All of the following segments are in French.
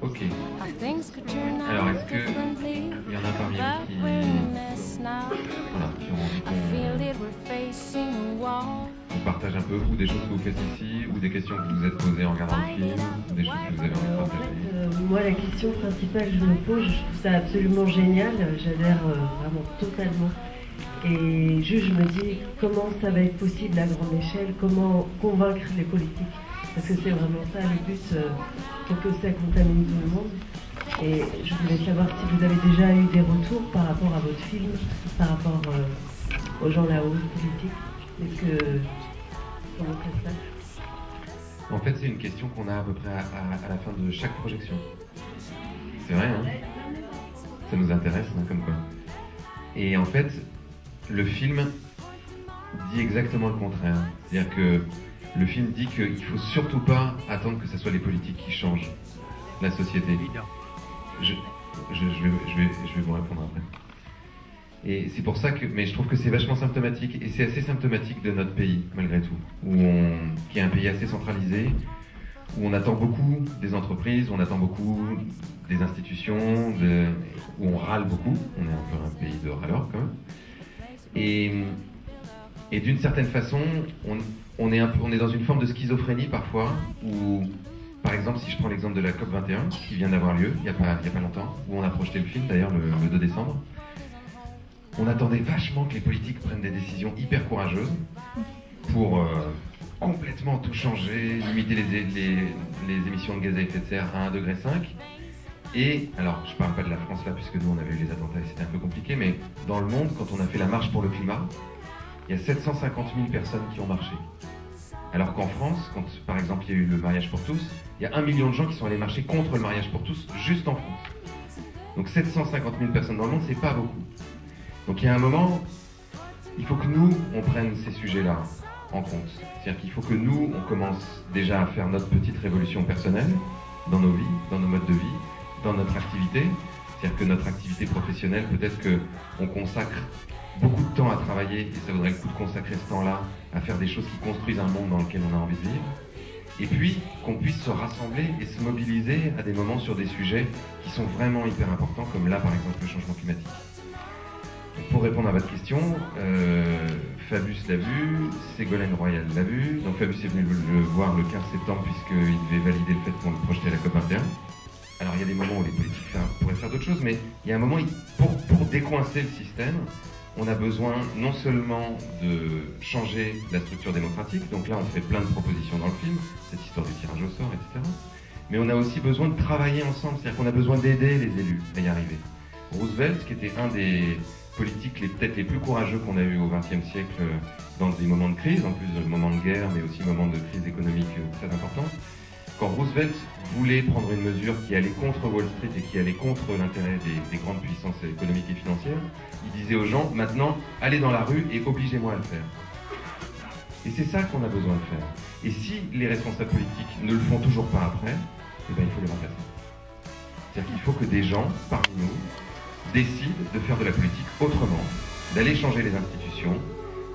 Ok. Alors, est-ce qu'il y en a parmi vous qui... Voilà, qui ont envie qu'on partage un peu, ou des choses que vous faites ici, ou des questions que vous vous êtes posées en regardant le film, ou des choses que vous avez envie de partager? Moi, la question principale que je me pose, je trouve ça absolument génial, j'adhère vraiment totalement. Et juste, je me dis, comment ça va être possible à grande échelle, comment convaincre les politiques? Parce que c'est vraiment ça le but, pour que ça contamine tout le monde. Et je voulais savoir si vous avez déjà eu des retours par rapport à votre film, par rapport aux gens là-haut, politiques. Comment ça se passe? En fait, c'est une question qu'on a à peu près à la fin de chaque projection. C'est vrai, hein? Ça nous intéresse, hein, comme quoi. Et en fait, le film dit exactement le contraire. C'est-à-dire que le film dit qu'il ne faut surtout pas attendre que ce soit les politiques qui changent la société. Je vais vous répondre après. Et c'est pour ça que, mais je trouve que c'est vachement symptomatique, et c'est assez symptomatique de notre pays, malgré tout, qui est un pays assez centralisé, où on attend beaucoup des entreprises, on attend beaucoup des institutions, où on râle beaucoup. On est un peu un pays de râleurs, quand même. Et d'une certaine façon, on est dans une forme de schizophrénie parfois, où, par exemple, si je prends l'exemple de la COP21, qui vient d'avoir lieu il y a pas longtemps, où on a projeté le film d'ailleurs le 2 décembre, on attendait vachement que les politiques prennent des décisions hyper courageuses pour complètement tout changer, limiter les émissions de gaz à effet de serre à 1,5 degré. Et, alors je parle pas de la France là, puisque nous on avait eu les attentats et c'était un peu compliqué, mais dans le monde, quand on a fait la marche pour le climat, il y a 750 000 personnes qui ont marché. Alors qu'en France, quand par exemple il y a eu le mariage pour tous, il y a 1 million de gens qui sont allés marcher contre le mariage pour tous, juste en France. Donc 750 000 personnes dans le monde, c'est pas beaucoup. Donc il y a un moment, il faut que nous, on prenne ces sujets-là en compte. C'est-à-dire qu'il faut que nous, on commence déjà à faire notre petite révolution personnelle dans nos vies, dans nos modes de vie, dans notre activité. C'est-à-dire que notre activité professionnelle, peut-être qu'on consacre beaucoup de temps à travailler, et ça vaudrait le coup de consacrer ce temps-là à faire des choses qui construisent un monde dans lequel on a envie de vivre. Et puis, qu'on puisse se rassembler et se mobiliser à des moments sur des sujets qui sont vraiment hyper importants, comme là, par exemple, le changement climatique. Donc, pour répondre à votre question, Fabius l'a vu, Ségolène Royal l'a vu. Donc Fabius est venu le voir le 15 septembre puisqu'il devait valider le fait qu'on le projetait à la COP21. Alors il y a des moments où les politiques pourraient faire d'autres choses, mais il y a un moment, pour décoincer le système, on a besoin non seulement de changer la structure démocratique, donc là on fait plein de propositions dans le film, cette histoire du tirage au sort, etc. Mais on a aussi besoin de travailler ensemble, c'est-à-dire qu'on a besoin d'aider les élus à y arriver. Roosevelt, qui était un des politiques peut-être les plus courageux qu'on a eu au XXe siècle dans des moments de crise, en plus de moments de guerre, mais aussi moments de crise économique très importants. Quand Roosevelt voulait prendre une mesure qui allait contre Wall Street et qui allait contre l'intérêt des grandes puissances économiques et financières, il disait aux gens, maintenant, allez dans la rue et obligez-moi à le faire. Et c'est ça qu'on a besoin de faire. Et si les responsables politiques ne le font toujours pas après, eh ben, il faut les remplacer. C'est-à-dire qu'il faut que des gens, parmi nous, décident de faire de la politique autrement, d'aller changer les institutions.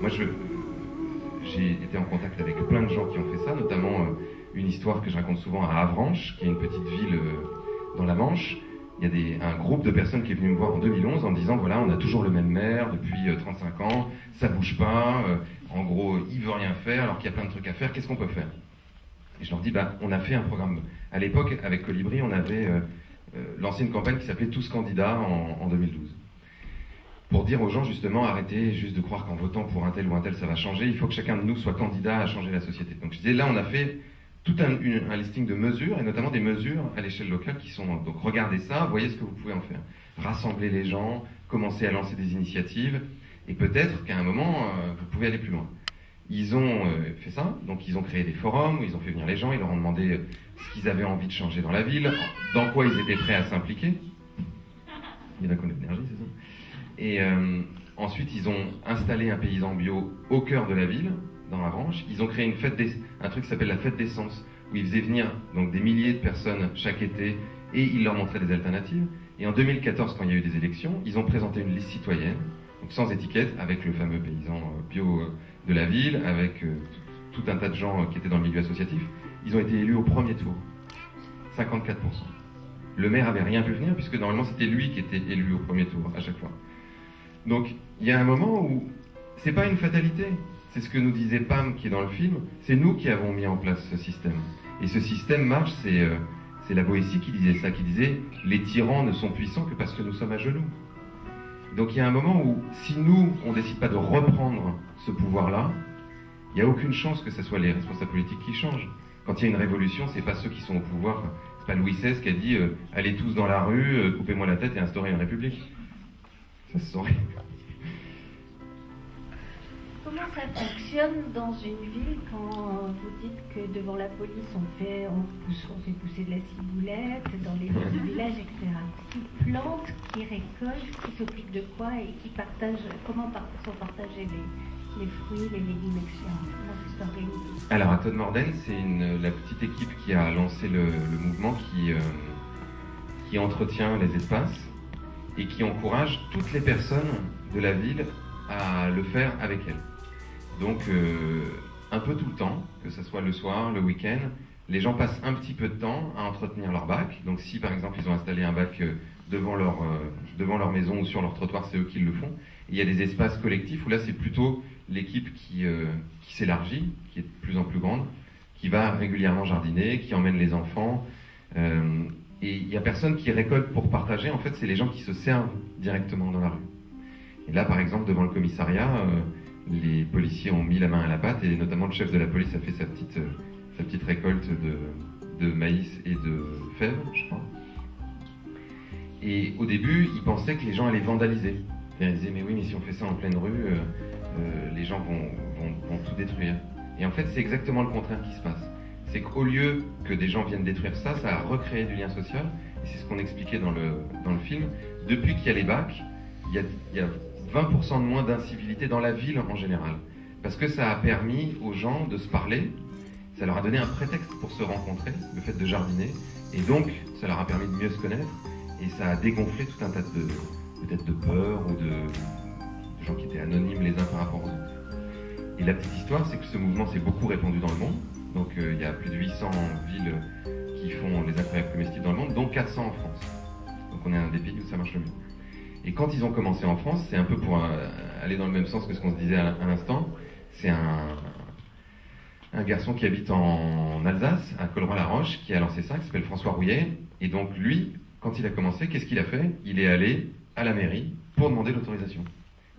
Moi, j'ai été en contact avec plein de gens qui ont fait ça, notamment une histoire que je raconte souvent à Avranches, qui est une petite ville dans la Manche. Il y a un groupe de personnes qui est venu me voir en 2011 en me disant, voilà, on a toujours le même maire depuis 35 ans, ça bouge pas, en gros, il veut rien faire, alors qu'il y a plein de trucs à faire, qu'est-ce qu'on peut faire? Et je leur dis, on a fait un programme. À l'époque, avec Colibri, on avait lancé une campagne qui s'appelait Tous candidats en 2012. Pour dire aux gens, justement, arrêtez juste de croire qu'en votant pour un tel ou un tel, ça va changer, il faut que chacun de nous soit candidat à changer la société. Donc je disais, là, on a fait tout un listing de mesures, et notamment des mesures à l'échelle locale qui sont... Donc regardez ça, voyez ce que vous pouvez en faire. Rassemblez les gens, commencez à lancer des initiatives, et peut-être qu'à un moment, vous pouvez aller plus loin. Ils ont fait ça, donc ils ont créé des forums où ils ont fait venir les gens, ils leur ont demandé ce qu'ils avaient envie de changer dans la ville, dans quoi ils étaient prêts à s'impliquer. Il y en a qu'on a de l'énergie, c'est ça. Et ensuite, ils ont installé un paysan bio au cœur de la ville, dans Avranches. Ils ont créé un truc qui s'appelle la fête des sens, où ils faisaient venir donc, des milliers de personnes chaque été, et ils leur montraient des alternatives. Et en 2014, quand il y a eu des élections, ils ont présenté une liste citoyenne, donc sans étiquette, avec le fameux paysan bio de la ville, avec tout un tas de gens qui étaient dans le milieu associatif. ils ont été élus au premier tour. 54%. Le maire avait rien pu venir, puisque normalement c'était lui qui était élu au premier tour, à chaque fois. Donc, il y a un moment où c'est pas une fatalité. C'est ce que nous disait Pam, qui est dans le film. C'est nous qui avons mis en place ce système. Et ce système marche, c'est la Boétie qui disait ça, qui disait « Les tyrans ne sont puissants que parce que nous sommes à genoux ». Donc il y a un moment où, si nous, on ne décide pas de reprendre ce pouvoir-là, il n'y a aucune chance que ce soit les responsables politiques qui changent. Quand il y a une révolution, c'est pas ceux qui sont au pouvoir. C'est pas Louis XVI qui a dit allez tous dans la rue, coupez-moi la tête et instaurez une république. Ça se saurait. Comment ça fonctionne dans une ville quand vous dites que devant la police on fait pousser de la ciboulette, dans les villages, etc. Qui plante, qui récolte, qui s'occupe de quoi et qui partage, comment sont partagés les fruits, les légumes, etc. Comment ça s'organise? Alors à Todmorden, c'est la petite équipe qui a lancé le mouvement qui entretient les espaces et qui encourage toutes les personnes de la ville à le faire avec elle. Donc, un peu tout le temps, que ce soit le soir, le week-end, les gens passent un petit peu de temps à entretenir leur bac. Donc, si par exemple ils ont installé un bac devant leur maison ou sur leur trottoir, c'est eux qui le font. Et il y a des espaces collectifs où là, c'est plutôt l'équipe qui s'élargit, qui est de plus en plus grande, qui va régulièrement jardiner, qui emmène les enfants. Et il n'y a personne qui récolte pour partager. En fait, c'est les gens qui se servent directement dans la rue. Et là, par exemple, devant le commissariat, les policiers ont mis la main à la pâte et notamment le chef de la police a fait sa petite récolte de maïs et de fèves, je crois. Et au début, ils pensaient que les gens allaient vandaliser. Ils disaient, mais oui, mais si on fait ça en pleine rue, les gens vont tout détruire. Et en fait, c'est exactement le contraire qui se passe. C'est qu'au lieu que des gens viennent détruire ça, ça a recréé du lien social. Et c'est ce qu'on expliquait dans le film. Depuis qu'il y a les bacs, il y a 20% de moins d'incivilité dans la ville en général. Parce que ça a permis aux gens de se parler, ça leur a donné un prétexte pour se rencontrer, le fait de jardiner, et donc ça leur a permis de mieux se connaître, et ça a dégonflé tout un tas peut-être de peurs ou de gens qui étaient anonymes les uns par rapport aux autres. Et la petite histoire, c'est que ce mouvement s'est beaucoup répandu dans le monde, donc il y a plus de 800 villes qui font les incroyables comestibles dans le monde, dont 400 en France. Donc on est un des pays où ça marche le mieux. Et quand ils ont commencé en France, c'est un peu pour aller dans le même sens que ce qu'on se disait à l'instant, c'est un garçon qui habite en Alsace, à Colroy-la-Roche, qui a lancé ça, qui s'appelle François Rouillet. Et donc lui, quand il a commencé, qu'est-ce qu'il a fait? Il est allé à la mairie pour demander l'autorisation.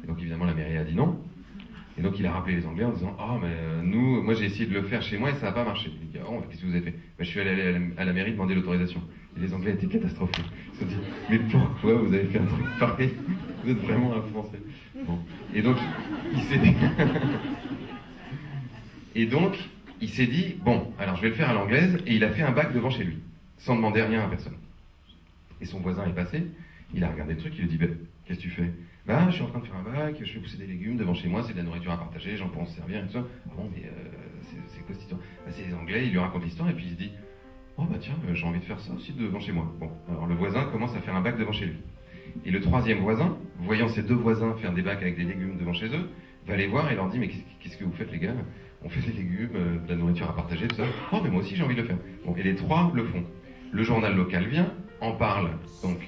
Et donc évidemment la mairie a dit non. Et donc il a rappelé les Anglais en disant « Ah, mais moi j'ai essayé de le faire chez moi et ça n'a pas marché. » Il dit « Oh, qu'est-ce que vous avez fait ?»« Je suis allé à la mairie demander l'autorisation. » Et les Anglais étaient catastrophés. Ils se sont dit « Mais pourquoi vous avez fait un truc pareil? Vous êtes vraiment un Français. » Bon. Et donc il s'est dit... Et donc il s'est dit « Bon, alors je vais le faire à l'anglaise. » Et il a fait un bac devant chez lui, sans demander rien à personne. Et son voisin est passé, il a regardé le truc, il lui dit bah, « Qu'est-ce que tu fais ?»« Bah, je suis en train de faire un bac, je fais pousser des légumes devant chez moi, c'est de la nourriture à partager, les gens pourront se servir et tout ça. » Bon, mais c'est quoi cette histoire? Bah, c'est les Anglais, il lui raconte l'histoire et puis il se dit « Oh bah tiens, j'ai envie de faire ça aussi devant chez moi. » Bon, alors le voisin commence à faire un bac devant chez lui. Et le troisième voisin, voyant ses deux voisins faire des bacs avec des légumes devant chez eux, va les voir et leur dit « Mais qu'est-ce que vous faites les gars? On fait des légumes, de la nourriture à partager, tout ça. Oh, mais moi aussi j'ai envie de le faire. » Bon, et les trois le font. Le journal local vient, en parle donc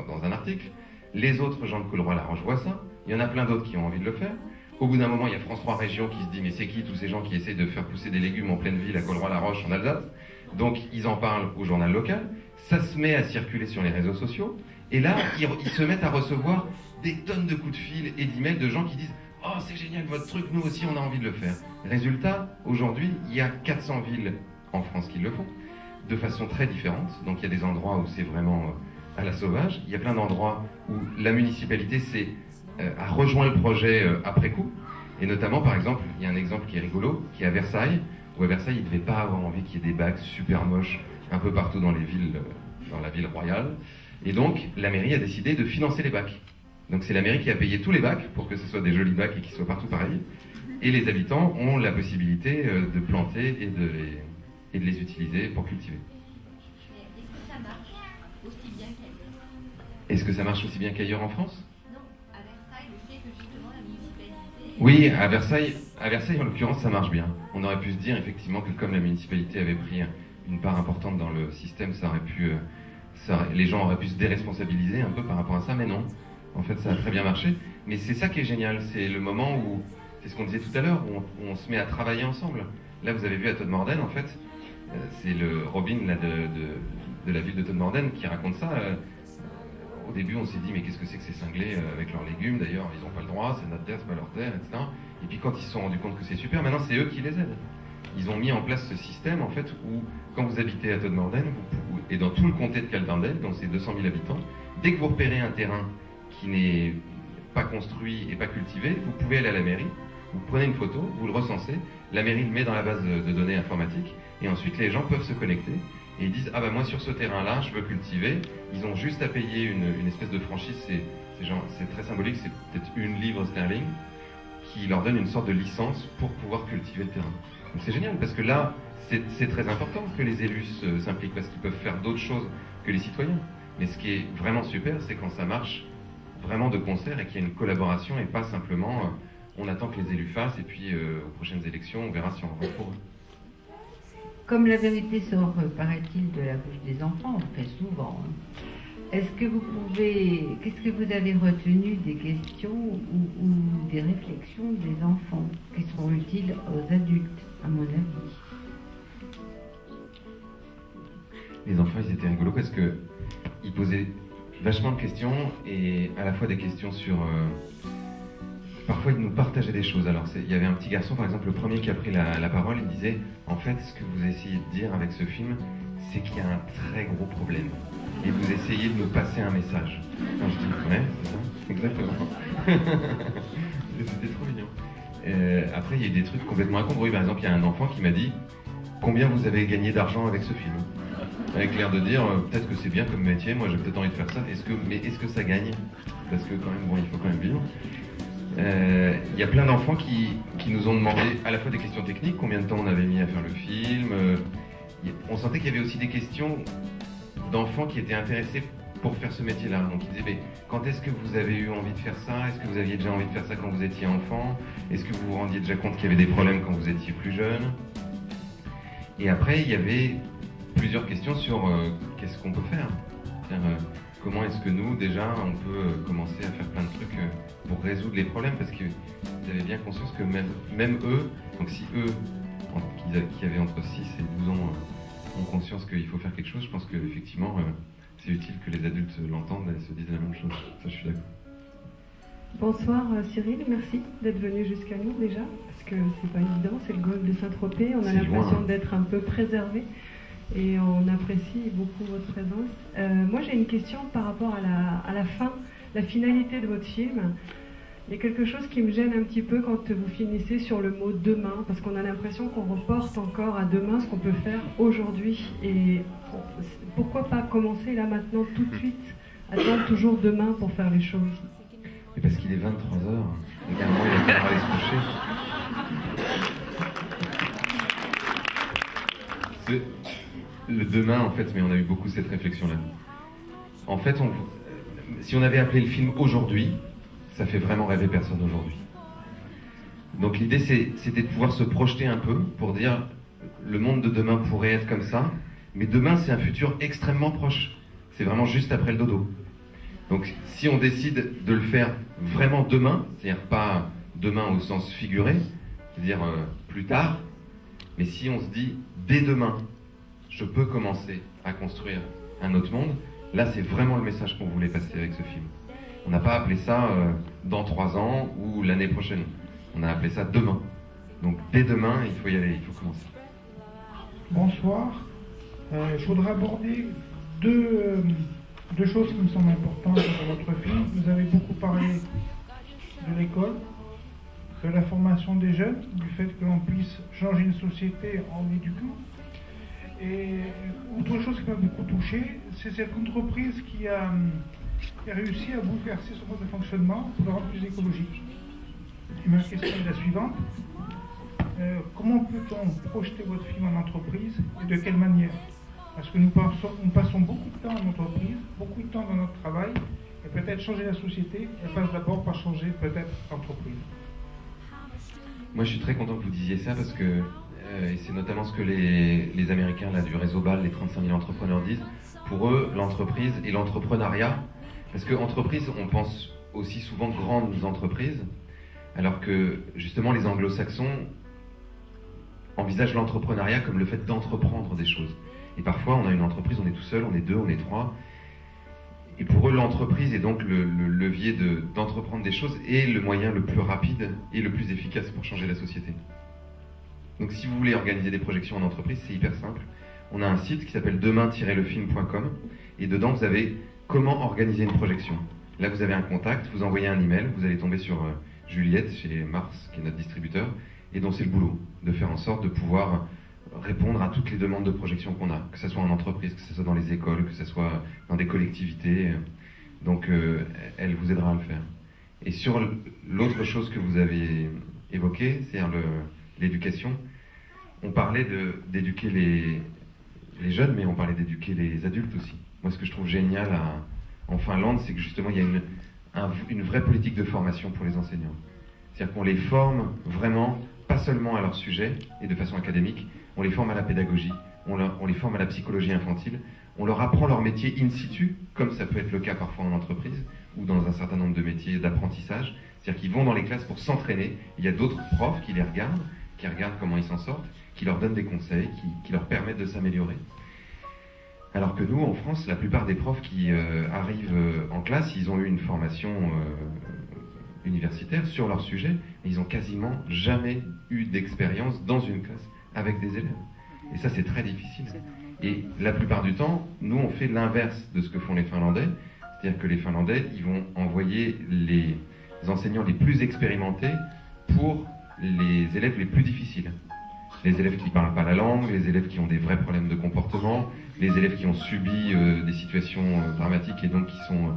dans un article. Les autres gens de Colroy-la-Roche voient ça. Il y en a plein d'autres qui ont envie de le faire. Au bout d'un moment, il y a France 3 Région qui se dit mais c'est qui tous ces gens qui essaient de faire pousser des légumes en pleine ville à Colroy-la-Roche en Alsace? Donc ils en parlent au journal local. Ça se met à circuler sur les réseaux sociaux. Et là, ils se mettent à recevoir des tonnes de coups de fil et d'emails de gens qui disent oh c'est génial votre truc, nous aussi on a envie de le faire. Résultat, aujourd'hui, il y a 400 villes en France qui le font, de façon très différente. Donc il y a des endroits où c'est vraiment à la sauvage. Il y a plein d'endroits où la municipalité a rejoint le projet après coup. Et notamment, par exemple, il y a un exemple qui est rigolo, qui est à Versailles, où à Versailles, il ne devait pas avoir envie qu'il y ait des bacs super moches un peu partout dans les villes, dans la ville royale. Et donc, la mairie a décidé de financer les bacs. Donc c'est la mairie qui a payé tous les bacs pour que ce soit des jolis bacs et qu'ils soient partout pareils. Et les habitants ont la possibilité de planter et de les utiliser pour cultiver. Est-ce que ça marche aussi bien qu'ailleurs? Est-ce que ça marche aussi bien qu'ailleurs en France? Non, à Versailles, le fait que justement la municipalité... Oui, à Versailles, À Versailles, en l'occurrence, ça marche bien. On aurait pu se dire effectivement que comme la municipalité avait pris une part importante dans le système, les gens auraient pu se déresponsabiliser un peu par rapport à ça, mais non. En fait, ça a très bien marché. Mais c'est ça qui est génial, c'est le moment où, c'est ce qu'on disait tout à l'heure, où on se met à travailler ensemble. Là, vous avez vu à Todmorden, en fait, c'est le Robin là, de la ville de Todmorden qui raconte ça. Au début, on s'est dit, mais qu'est-ce que c'est que ces cinglés avec leurs légumes? D'ailleurs, ils n'ont pas le droit, c'est notre terre, c'est pas leur terre, etc. Et puis quand ils se sont rendus compte que c'est super, maintenant c'est eux qui les aident. Ils ont mis en place ce système, en fait, où quand vous habitez à Todmorden, et dans tout le comté de Caldendale, donc c'est 200 000 habitants, dès que vous repérez un terrain qui n'est pas construit et pas cultivé, vous pouvez aller à la mairie, vous prenez une photo, vous le recensez, la mairie le met dans la base de données informatique, et ensuite les gens peuvent se connecter, et ils disent, ah bah moi sur ce terrain-là, je veux cultiver. Ils ont juste à payer une espèce de franchise, c'est très symbolique, c'est peut-être 1 livre sterling, qui leur donne une sorte de licence pour pouvoir cultiver le terrain. Donc c'est génial, parce que là, c'est très important que les élus s'impliquent, parce qu'ils peuvent faire d'autres choses que les citoyens. Mais ce qui est vraiment super, c'est quand ça marche vraiment de concert et qu'il y a une collaboration et pas simplement on attend que les élus fassent et puis aux prochaines élections, on verra si on vote pour eux. Comme la vérité sort, paraît-il, de la bouche des enfants, très souvent, est-ce que qu'est-ce que vous avez retenu des questions ou des réflexions des enfants qui seront utiles aux adultes, à mon avis? Les enfants, ils étaient rigolos parce qu'ils posaient vachement de questions et à la fois des questions sur... Parfois, ils nous partageaient des choses. Alors, il y avait un petit garçon, par exemple, le premier qui a pris la parole, il disait « En fait, ce que vous essayez de dire avec ce film, c'est qu'il y a un très gros problème. Et vous essayez de nous passer un message. » Alors, je dis « Ouais, c'est ça, exactement. » C'était trop mignon. Après, il y a eu des trucs complètement incongrus. Par exemple, il y a un enfant qui m'a dit « Combien vous avez gagné d'argent avec ce film ?» Avec l'air de dire peut-être que c'est bien comme métier, moi j'ai peut-être envie de faire ça. Mais est-ce que ça gagne? Parce que quand même, bon, il faut quand même vivre. Il y a plein d'enfants qui nous ont demandé à la fois des questions techniques, combien de temps on avait mis à faire le film. On sentait qu'il y avait aussi des questions d'enfants qui étaient intéressés pour faire ce métier-là. Donc ils disaient, mais quand est-ce que vous avez eu envie de faire ça? Est-ce que vous aviez déjà envie de faire ça quand vous étiez enfant? Est-ce que vous vous rendiez déjà compte qu'il y avait des problèmes quand vous étiez plus jeune? Et après, il y avait plusieurs questions sur qu'est-ce qu'on peut faire. Comment est-ce que nous, déjà, on peut commencer à faire plein de trucs pour résoudre les problèmes, parce que vous avez bien conscience que même eux, donc si eux, qui avaient entre 6 et 12 ans, ont conscience qu'il faut faire quelque chose, je pense qu'effectivement, c'est utile que les adultes l'entendent et se disent la même chose. Ça, je suis d'accord. Bonsoir Cyril, merci d'être venu jusqu'à nous déjà, parce que c'est pas évident, c'est le golfe de Saint-Tropez, on a l'impression d'être un peu préservé. Et on apprécie beaucoup votre présence. Moi, j'ai une question par rapport à la fin, la finalité de votre film. Il y a quelque chose qui me gêne un petit peu quand vous finissez sur le mot « demain », parce qu'on a l'impression qu'on reporte encore à demain ce qu'on peut faire aujourd'hui. Et pourquoi pas commencer là maintenant tout de suite, attendre toujours demain pour faire les choses? Mais parce qu'il est 23h, également il va falloir aller se coucher. Le demain, en fait, mais on a eu beaucoup cette réflexion-là. En fait, si on avait appelé le film aujourd'hui, ça fait vraiment rêver personne aujourd'hui. Donc l'idée, c'était de pouvoir se projeter un peu pour dire le monde de demain pourrait être comme ça, mais demain, c'est un futur extrêmement proche. C'est vraiment juste après le dodo. Donc si on décide de le faire vraiment demain, c'est-à-dire pas demain au sens figuré, c'est-à-dire plus tard, mais si on se dit dès demain, je peux commencer à construire un autre monde. Là, c'est vraiment le message qu'on voulait passer avec ce film. On n'a pas appelé ça dans 3 ans ou l'année prochaine. On a appelé ça demain. Donc dès demain, il faut y aller, il faut commencer. Bonsoir. Je voudrais aborder deux choses qui me semblent importantes dans votre film. Vous avez beaucoup parlé de l'école, de la formation des jeunes, du fait que l'on puisse changer une société en éduquant. Et autre chose qui m'a beaucoup touché, c'est cette entreprise qui a réussi à bouleverser son mode de fonctionnement pour le rendre plus écologique. Et ma question est la suivante. Comment peut-on projeter votre film en entreprise et de quelle manière? Parce que nous passons beaucoup de temps en entreprise, beaucoup de temps dans notre travail, et peut-être changer la société, elle passe d'abord par changer peut-être l'entreprise. Moi, je suis très content que vous disiez ça parce que, et c'est notamment ce que les Américains là, du réseau BAL, les 35 000 entrepreneurs disent, pour eux, l'entreprise et l'entrepreneuriat, parce qu'entreprise, on pense aussi souvent grandes entreprises, alors que justement les anglo-saxons envisagent l'entrepreneuriat comme le fait d'entreprendre des choses. Et parfois, on a une entreprise, on est tout seul, on est deux, on est trois, et pour eux, l'entreprise est donc le levier d'entreprendre des choses et le moyen le plus rapide et le plus efficace pour changer la société. Donc si vous voulez organiser des projections en entreprise, c'est hyper simple. On a un site qui s'appelle demain-lefilm.com et dedans vous avez comment organiser une projection. Là vous avez un contact, vous envoyez un email, vous allez tomber sur Juliette chez Mars, qui est notre distributeur, et dont c'est le boulot de faire en sorte de pouvoir répondre à toutes les demandes de projection qu'on a, que ce soit en entreprise, que ce soit dans les écoles, que ce soit dans des collectivités. Donc elle vous aidera à le faire. Et sur l'autre chose que vous avez évoquée, c'est-à-dire l'éducation, on parlait d'éduquer les jeunes, mais on parlait d'éduquer les adultes aussi. Moi, ce que je trouve génial en Finlande, c'est que justement, il y a une vraie politique de formation pour les enseignants. C'est-à-dire qu'on les forme vraiment, pas seulement à leur sujet et de façon académique, on les forme à la pédagogie, on les forme à la psychologie infantile, on leur apprend leur métier in situ, comme ça peut être le cas parfois en entreprise, ou dans un certain nombre de métiers d'apprentissage. C'est-à-dire qu'ils vont dans les classes pour s'entraîner, il y a d'autres profs qui les regardent, qui regardent comment ils s'en sortent, qui leur donnent des conseils, qui leur permettent de s'améliorer. Alors que nous, en France, la plupart des profs qui arrivent en classe, ils ont eu une formation universitaire sur leur sujet, mais ils n'ont quasiment jamais eu d'expérience dans une classe avec des élèves. Et ça, c'est très difficile. Et la plupart du temps, nous, on fait l'inverse de ce que font les Finlandais. C'est-à-dire que les Finlandais, ils vont envoyer les enseignants les plus expérimentés pour les élèves les plus difficiles. Les élèves qui ne parlent pas la langue, les élèves qui ont des vrais problèmes de comportement, les élèves qui ont subi des situations dramatiques et donc qui sont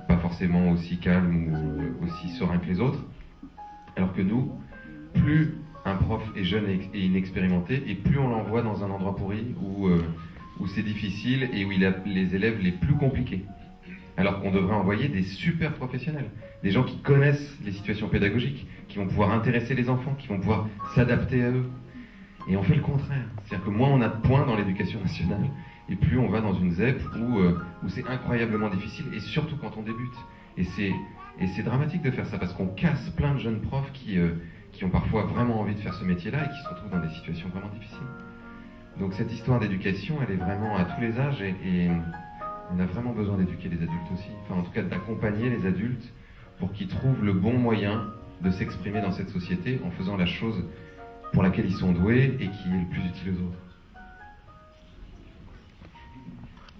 pas forcément aussi calmes ou aussi sereins que les autres. Alors que nous, plus un prof est jeune et inexpérimenté, et plus on l'envoie dans un endroit pourri où c'est difficile et où il a les élèves les plus compliqués. Alors qu'on devrait envoyer des super professionnels, des gens qui connaissent les situations pédagogiques, qui vont pouvoir intéresser les enfants, qui vont pouvoir s'adapter à eux. Et on fait le contraire. C'est-à-dire que moins on a de points dans l'éducation nationale, et plus on va dans une ZEP où c'est incroyablement difficile, et surtout quand on débute. Et c'est dramatique de faire ça, parce qu'on casse plein de jeunes profs qui ont parfois vraiment envie de faire ce métier-là et qui se retrouvent dans des situations vraiment difficiles. Donc cette histoire d'éducation, elle est vraiment à tous les âges et on a vraiment besoin d'éduquer les adultes aussi. Enfin, en tout cas, d'accompagner les adultes pour qu'ils trouvent le bon moyen de s'exprimer dans cette société en faisant la chose pour laquelle ils sont doués et qui est le plus utile aux autres.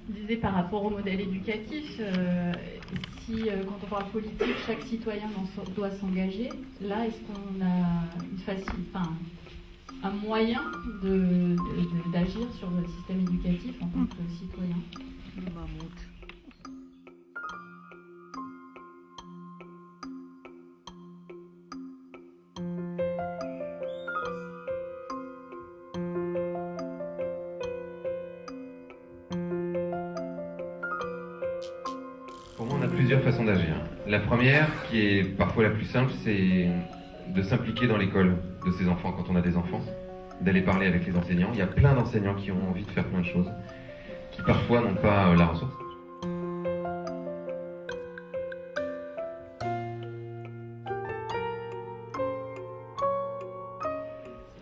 Je disais par rapport au modèle éducatif, si quand on parle politique, chaque citoyen doit s'engager, là, est-ce qu'on a un moyen d'agir sur le système éducatif en tant que citoyen? Pour moi, on a plusieurs façons d'agir. La première, qui est parfois la plus simple, c'est de s'impliquer dans l'école de ses enfants quand on a des enfants, d'aller parler avec les enseignants. Il y a plein d'enseignants qui ont envie de faire plein de choses, qui parfois n'ont pas la ressource.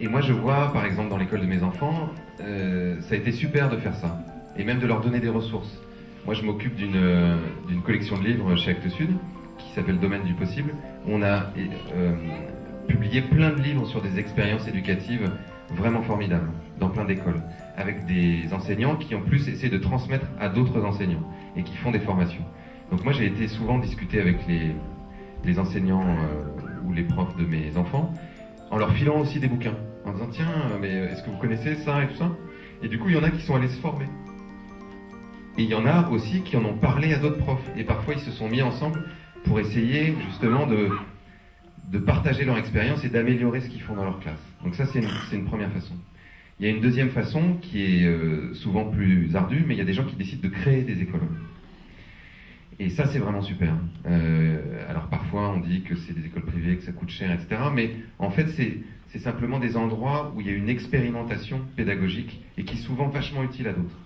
Et moi je vois, par exemple, dans l'école de mes enfants, ça a été super de faire ça, et même de leur donner des ressources. Moi je m'occupe d'une collection de livres chez Actes Sud, qui s'appelle Domaine du possible. On a publié plein de livres sur des expériences éducatives vraiment formidables, dans plein d'écoles, avec des enseignants qui en plus essaient de transmettre à d'autres enseignants, et qui font des formations. Donc moi j'ai été souvent discuter avec les enseignants ou les profs de mes enfants, en leur filant aussi des bouquins, en disant tiens, mais est-ce que vous connaissez ça et tout ça? Et du coup il y en a qui sont allés se former. Et il y en a aussi qui en ont parlé à d'autres profs, et parfois ils se sont mis ensemble pour essayer justement de partager leur expérience et d'améliorer ce qu'ils font dans leur classe. Donc ça c'est une première façon. Il y a une deuxième façon qui est souvent plus ardue, mais il y a des gens qui décident de créer des écoles. Et ça c'est vraiment super. Alors parfois on dit que c'est des écoles privées, que ça coûte cher, etc. Mais en fait, c'est simplement des endroits où il y a une expérimentation pédagogique et qui est souvent vachement utile à d'autres.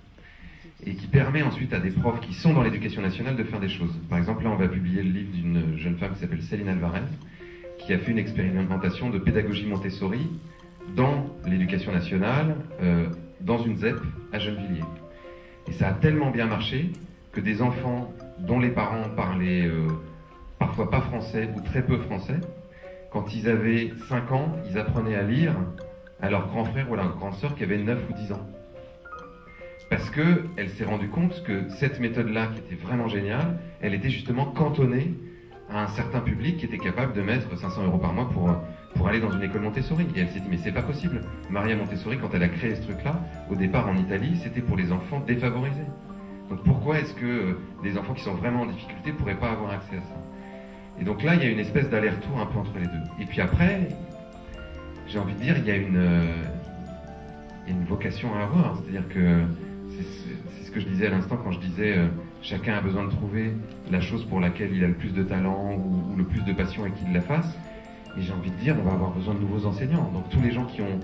Et qui permet ensuite à des profs qui sont dans l'éducation nationale de faire des choses. Par exemple, là, on va publier le livre d'une jeune femme qui s'appelle Céline Alvarez, qui a fait une expérimentation de pédagogie Montessori dans l'éducation nationale, dans une ZEP à Gennevilliers. Et ça a tellement bien marché que des enfants dont les parents parlaient parfois pas français ou très peu français, quand ils avaient 5 ans, ils apprenaient à lire à leur grand frère ou à leur grande sœur qui avait 9 ou 10 ans. Parce qu'elle s'est rendue compte que cette méthode-là, qui était vraiment géniale, elle était justement cantonnée à un certain public qui était capable de mettre 500 € par mois pour aller dans une école Montessori. Et elle s'est dit, mais c'est pas possible. Maria Montessori, quand elle a créé ce truc-là, au départ en Italie, c'était pour les enfants défavorisés. Donc pourquoi est-ce que des enfants qui sont vraiment en difficulté ne pourraient pas avoir accès à ça? Et donc là, il y a une espèce d'aller-retour un peu entre les deux. Et puis après, j'ai envie de dire, il y a une vocation à avoir. C'est-à-dire que c'est ce que je disais à l'instant quand je disais chacun a besoin de trouver la chose pour laquelle il a le plus de talent ou le plus de passion et qu'il la fasse. Et j'ai envie de dire, on va avoir besoin de nouveaux enseignants. Donc tous les gens qui ont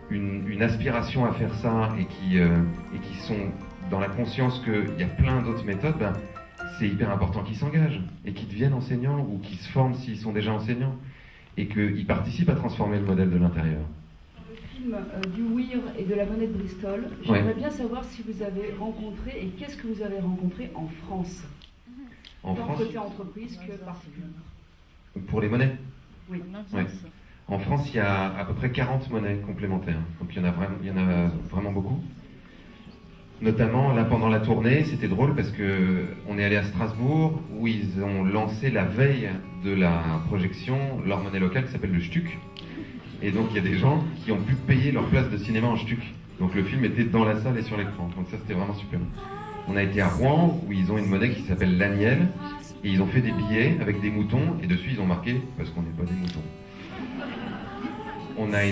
une aspiration à faire ça et qui sont dans la conscience qu'il y a plein d'autres méthodes, ben, c'est hyper important qu'ils s'engagent et qu'ils deviennent enseignants ou qu'ils se forment s'ils sont déjà enseignants et qu'ils participent à transformer le modèle de l'intérieur. Du WIR et de la monnaie de Bristol, j'aimerais bien savoir si vous avez rencontré et qu'est-ce que vous avez rencontré en France, en France, côté entreprise que particulier. Pour les monnaies? Oui. En France, il y a à peu près 40 monnaies complémentaires, donc il y en a vraiment beaucoup. Notamment là pendant la tournée, c'était drôle parce que on est allé à Strasbourg où ils ont lancé la veille de la projection leur monnaie locale qui s'appelle le Stuck. Et donc il y a des gens qui ont pu payer leur place de cinéma en Stuck. Donc le film était dans la salle et sur l'écran. Donc ça c'était vraiment super. On a été à Rouen où ils ont une monnaie qui s'appelle l'Aniel et ils ont fait des billets avec des moutons et dessus ils ont marqué parce qu'on n'est pas des moutons. On a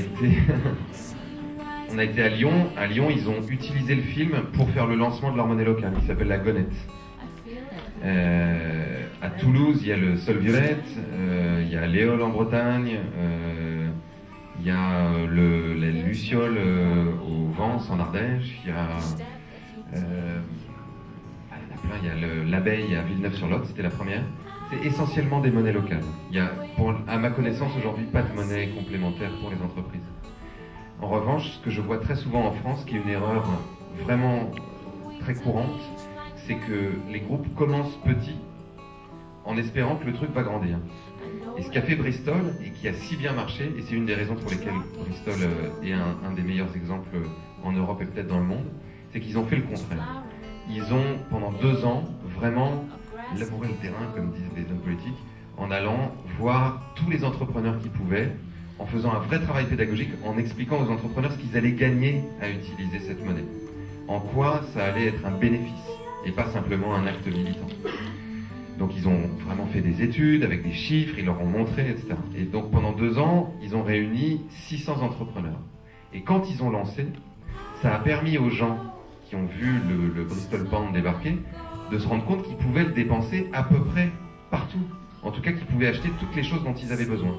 été à Lyon. À Lyon, ils ont utilisé le film pour faire le lancement de leur monnaie locale, qui s'appelle la Gonette. À Toulouse, il y a le Sol Violette, il y a Léol en Bretagne, il y a les Lucioles au Vence en Ardèche, il y a il y a l'abeille à Villeneuve-sur-Lot, c'était la première. C'est essentiellement des monnaies locales. Il y a, à ma connaissance, aujourd'hui, pas de monnaie complémentaire pour les entreprises. En revanche, ce que je vois très souvent en France, qui est une erreur vraiment très courante, c'est que les groupes commencent petits en espérant que le truc va grandir. Et ce qu'a fait Bristol, et qui a si bien marché, et c'est une des raisons pour lesquelles Bristol est un des meilleurs exemples en Europe et peut-être dans le monde, c'est qu'ils ont fait le contraire. Ils ont, pendant 2 ans, vraiment labouré le terrain, comme disent les hommes politiques, en allant voir tous les entrepreneurs qu'ils pouvaient, en faisant un vrai travail pédagogique, en expliquant aux entrepreneurs ce qu'ils allaient gagner à utiliser cette monnaie. En quoi ça allait être un bénéfice, et pas simplement un acte militant. Donc ils ont vraiment fait des études avec des chiffres, ils leur ont montré, etc. Et donc pendant 2 ans, ils ont réuni 600 entrepreneurs. Et quand ils ont lancé, ça a permis aux gens qui ont vu le Bristol Pound débarquer, de se rendre compte qu'ils pouvaient le dépenser à peu près partout. En tout cas, qu'ils pouvaient acheter toutes les choses dont ils avaient besoin.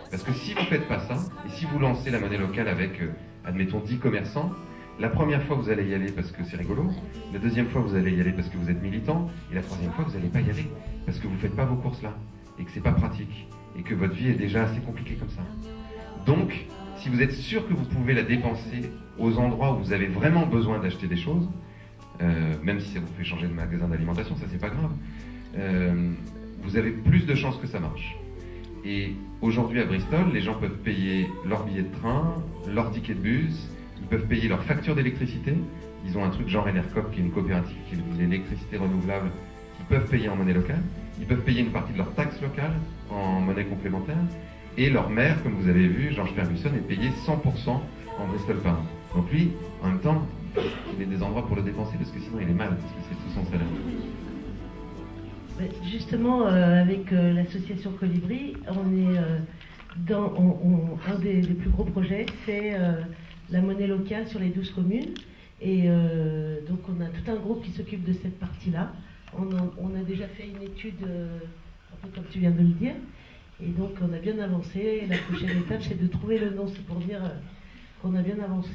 Parce que si vous ne faites pas ça, et si vous lancez la monnaie locale avec, admettons, 10 commerçants, la première fois vous allez y aller parce que c'est rigolo, la deuxième fois vous allez y aller parce que vous êtes militant, et la troisième fois vous n'allez pas y aller parce que vous ne faites pas vos courses là, et que c'est pas pratique, et que votre vie est déjà assez compliquée comme ça. Donc, si vous êtes sûr que vous pouvez la dépenser aux endroits où vous avez vraiment besoin d'acheter des choses, même si ça vous fait changer de magasin d'alimentation, ça c'est pas grave, vous avez plus de chances que ça marche. Et aujourd'hui à Bristol, les gens peuvent payer leur billet de train, leur ticket de bus, ils peuvent payer leur facture d'électricité. Ils ont un truc genre Enercop, qui est une coopérative qui est l'électricité renouvelable, qu'ils peuvent payer en monnaie locale. Ils peuvent payer une partie de leur taxe locale en monnaie complémentaire. Et leur maire, comme vous avez vu, George Ferguson, est payé 100% en Bristol Pound. Donc lui, en même temps, il a des endroits pour le dépenser parce que sinon il est mal, parce que c'est tout son salaire. Justement, avec l'association Colibri, on est dans un des plus gros projets, c'est la monnaie locale sur les 12 communes. Et donc on a tout un groupe qui s'occupe de cette partie-là. On a déjà fait une étude, un peu comme tu viens de le dire. Et donc on a bien avancé. La prochaine étape, c'est de trouver le nom. C'est pour dire qu'on a bien avancé.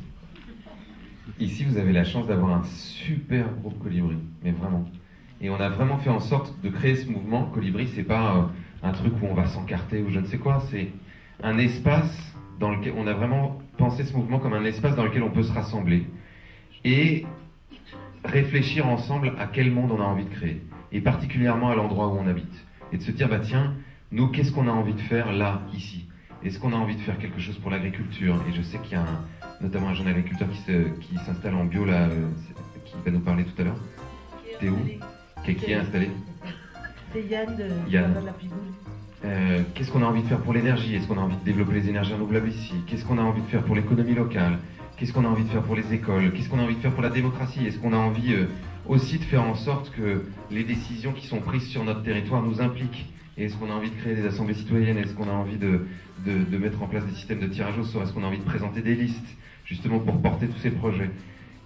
Ici, vous avez la chance d'avoir un super groupe Colibri, mais vraiment. Et on a vraiment fait en sorte de créer ce mouvement. Colibri, c'est pas un truc où on va s'encarter ou je ne sais quoi. C'est un espace dans lequel on a vraiment pensé ce mouvement comme un espace dans lequel on peut se rassembler et réfléchir ensemble à quel monde on a envie de créer, et particulièrement à l'endroit où on habite. Et de se dire, bah tiens, nous, qu'est-ce qu'on a envie de faire là, ici? Est-ce qu'on a envie de faire quelque chose pour l'agriculture? Et je sais qu'il y a notamment un jeune agriculteur qui s'installe en bio là, qui va nous parler tout à l'heure. T'es où? Qui est installé? C'est Yann de la Pigoule. Qu'est-ce qu'on a envie de faire pour l'énergie? Est-ce qu'on a envie de développer les énergies renouvelables ici? Qu'est-ce qu'on a envie de faire pour l'économie locale? Qu'est-ce qu'on a envie de faire pour les écoles? Qu'est-ce qu'on a envie de faire pour la démocratie? Est-ce qu'on a envie aussi de faire en sorte que les décisions qui sont prises sur notre territoire nous impliquent? Et est-ce qu'on a envie de créer des assemblées citoyennes? Est-ce qu'on a envie de mettre en place des systèmes de tirage au sort? Est-ce qu'on a envie de présenter des listes, justement pour porter tous ces projets?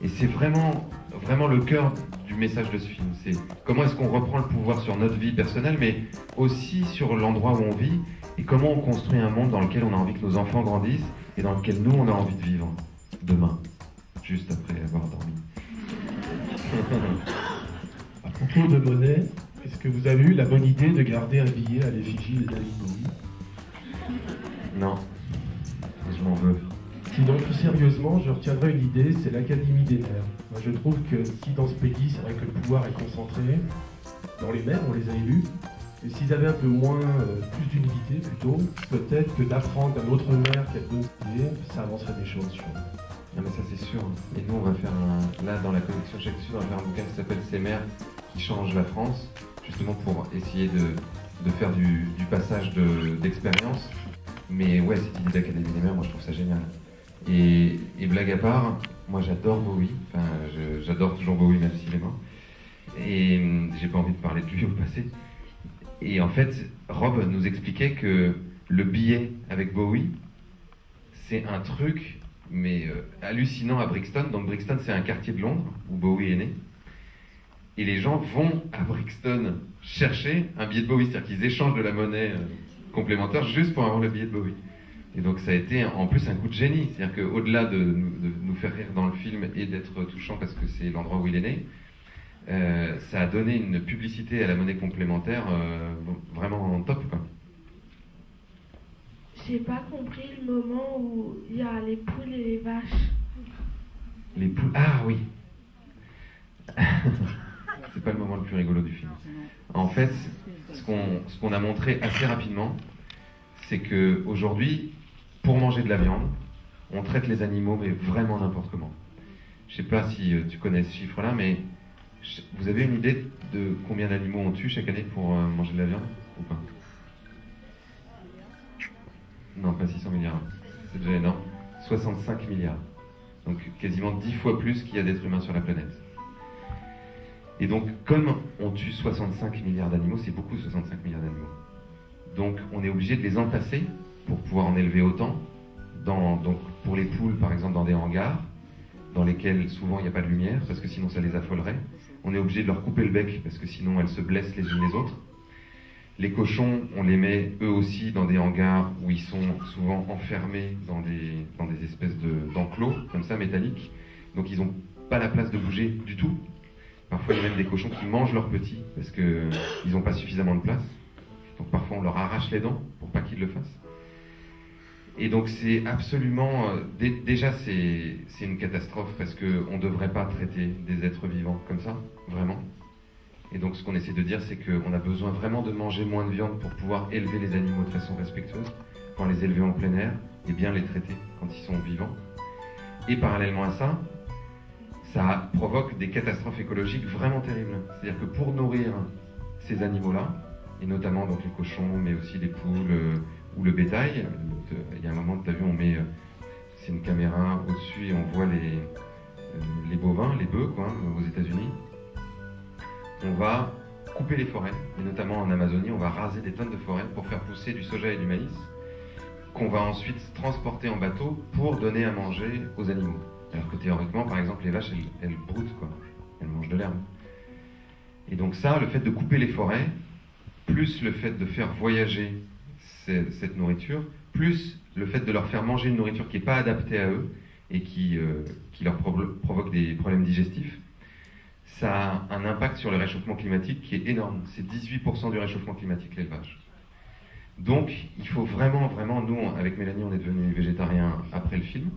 Et c'est vraiment, vraiment le cœur du message de ce film. C'est comment est-ce qu'on reprend le pouvoir sur notre vie personnelle, mais aussi sur l'endroit où on vit, et comment on construit un monde dans lequel on a envie que nos enfants grandissent, et dans lequel nous, on a envie de vivre demain, juste après avoir dormi. À propos de monnaie, est-ce que vous avez eu la bonne idée de garder un billet à l'effigie de David Bowie? Non, je m'en veux. Sinon, plus sérieusement, je retiendrai une idée, c'est l'Académie des maires. Moi, je trouve que si dans ce pays, c'est vrai que le pouvoir est concentré dans les maires, on les a élus, et s'ils avaient un peu moins, plus d'humilité plutôt, peut-être que d'apprendre d'un autre maire qui a de bonnes idées, ça avancerait des choses, je trouve. Non mais ça c'est sûr. Et nous on va faire là dans la collection Chaque Sud, on va faire un bouquin qui s'appelle Ces maires qui changent la France, justement pour essayer de faire du passage d'expérience. Mais ouais, cette idée d'Académie des maires, moi je trouve ça génial. Et blague à part, moi j'adore Bowie, enfin j'adore toujours Bowie même s'il est mort. Et j'ai pas envie de parler de lui au passé. Et en fait, Rob nous expliquait que le billet avec Bowie, c'est un truc mais hallucinant à Brixton. Donc Brixton, c'est un quartier de Londres où Bowie est né. Et les gens vont à Brixton chercher un billet de Bowie, c'est-à-dire qu'ils échangent de la monnaie complémentaire juste pour avoir le billet de Bowie. Et donc ça a été en plus un coup de génie, c'est-à-dire qu'au-delà de nous faire rire dans le film et d'être touchant parce que c'est l'endroit où il est né, ça a donné une publicité à la monnaie complémentaire vraiment top, quoi. J'ai pas compris le moment où il y a les poules et les vaches. Les poules... Ah oui. C'est pas le moment le plus rigolo du film. En fait, ce qu'on a montré assez rapidement, c'est que aujourd'hui, pour manger de la viande, on traite les animaux mais vraiment n'importe comment. Je sais pas si tu connais ce chiffre-là, mais vous avez une idée de combien d'animaux on tue chaque année pour manger de la viande ou pas? Non, pas 600 milliards. C'est déjà énorme. 65 milliards. Donc quasiment 10 fois plus qu'il y a d'êtres humains sur la planète. Et donc, comme on tue 65 milliards d'animaux, c'est beaucoup 65 milliards d'animaux. Donc on est obligé de les entasser pour pouvoir en élever autant. Donc pour les poules, par exemple, dans des hangars, dans lesquels souvent il n'y a pas de lumière, parce que sinon ça les affolerait. On est obligé de leur couper le bec, parce que sinon elles se blessent les unes les autres. Les cochons, on les met eux aussi dans des hangars où ils sont souvent enfermés dans des espèces d'enclos, comme ça, métalliques. Donc ils n'ont pas la place de bouger du tout. Parfois il y a même des cochons qui mangent leurs petits, parce qu'ils n'ont pas suffisamment de place. Donc parfois on leur arrache les dents pour pas qu'ils le fassent. Et donc c'est absolument... déjà c'est une catastrophe, parce qu'on ne devrait pas traiter des êtres vivants comme ça, vraiment. Et donc ce qu'on essaie de dire, c'est qu'on a besoin vraiment de manger moins de viande pour pouvoir élever les animaux de façon respectueuse, pour les élever en plein air et bien les traiter quand ils sont vivants. Et parallèlement à ça, ça provoque des catastrophes écologiques vraiment terribles. C'est-à-dire que pour nourrir ces animaux-là, et notamment donc les cochons, mais aussi les poules ou le bétail, il y a un moment, tu as vu, on met c'est une caméra au-dessus et on voit les bovins, les bœufs, quoi, aux États-Unis. On va couper les forêts, et notamment en Amazonie, on va raser des tonnes de forêts pour faire pousser du soja et du maïs, qu'on va ensuite transporter en bateau pour donner à manger aux animaux. Alors que théoriquement, par exemple, les vaches, elles broutent, quoi. Elles mangent de l'herbe. Et donc ça, le fait de couper les forêts, plus le fait de faire voyager cette nourriture, plus le fait de leur faire manger une nourriture qui n'est pas adaptée à eux et qui leur provoque des problèmes digestifs, ça a un impact sur le réchauffement climatique qui est énorme. C'est 18% du réchauffement climatique, l'élevage. Donc, il faut vraiment, nous, avec Mélanie, on est devenus végétariens après le film,